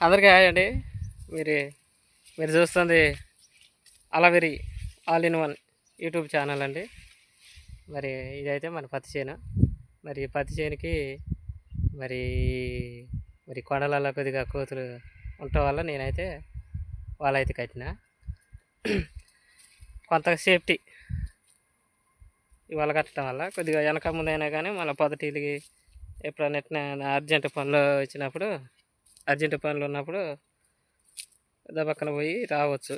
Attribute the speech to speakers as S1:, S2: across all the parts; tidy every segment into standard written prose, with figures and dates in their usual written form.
S1: అందరికీ హాయ్ అండి. మీరు మీరు చూస్తుంది అలవెరి all in one YouTube channel అండి. మరి ఇదైతే మన పత్తి చేను. మరి పత్తి చేనుకి మరి మరి కొండలలో కొద్దిగా కోతులు ఉండటం వల్ల నేనైతే వాళ్ళైతే కట్టిన కొంత సేఫ్టీ ఇవాళ కట్టడం వల్ల కొద్దిగా వెనక ముందైనా కానీ మళ్ళీ పొదటికి ఎప్పుడైనా అర్జెంట్ పనులు వచ్చినప్పుడు అర్జెంట్ పనులు ఉన్నప్పుడు దబక్కన పోయి రావచ్చు.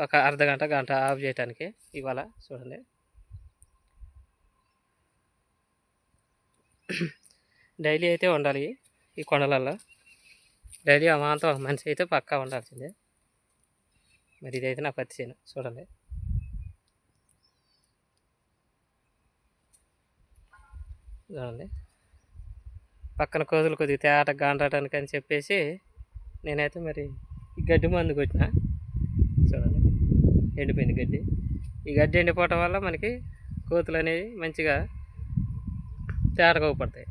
S1: ఒక అర్ధగంట గంట ఆఫ్ చేయడానికి ఇవాళ చూడండి. డైలీ అయితే ఉండాలి ఈ కొండలలో. డైలీ అమాంతం ఒక మనిషి అయితే పక్కా ఉండాల్సిందే. మరి ఇదైతే నా పత్తి చేను చూడండి. చూడండి పక్కన కోతులు కొద్దిగా తేట గాండటానికి అని చెప్పేసి నేనైతే మరి ఈ గడ్డి మందు కొట్టిన. చూడండి ఎండిపోయింది గడ్డి. ఈ గడ్డి ఎండిపోవటం వల్ల మనకి కోతులు అనేవి మంచిగా తేటగా పడతాయి.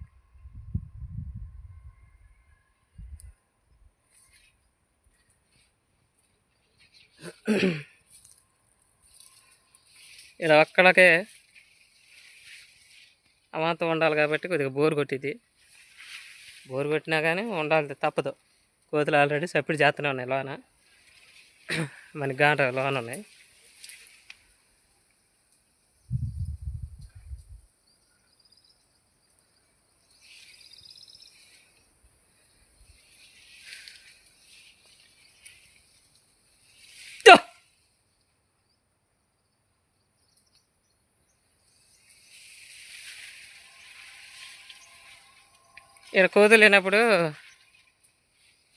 S1: ఇలా ఒక్కడికే అమాంతం ఉండాలి కాబట్టి కొద్దిగా బోరు కొట్టింది. బోరు కొట్టినా కానీ ఉండాలి తప్పదు. కోతులు ఆల్రెడీ సప్పుడు చేస్తూనే ఉన్నాయి లోన. మన గాంట లోన ఉన్నాయి. ఇక్కడ కోతులు లేనప్పుడు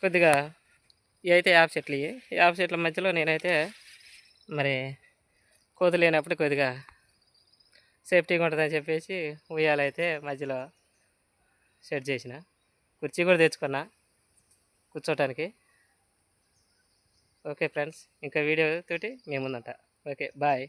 S1: కొద్దిగా ఇవి అయితే యాప చెట్లు. ఈ యాప చెట్ల మధ్యలో నేనైతే మరి కోతులు లేనప్పుడు కొద్దిగా సేఫ్టీగా ఉంటుందని చెప్పేసి ఉయ్యాలైతే మధ్యలో సెట్ చేసిన. కుర్చీ కూడా తెచ్చుకున్నా కూర్చోటానికి. ఓకే ఫ్రెండ్స్, ఇంకా వీడియో తోటి మేము ముందంట. Okay bye.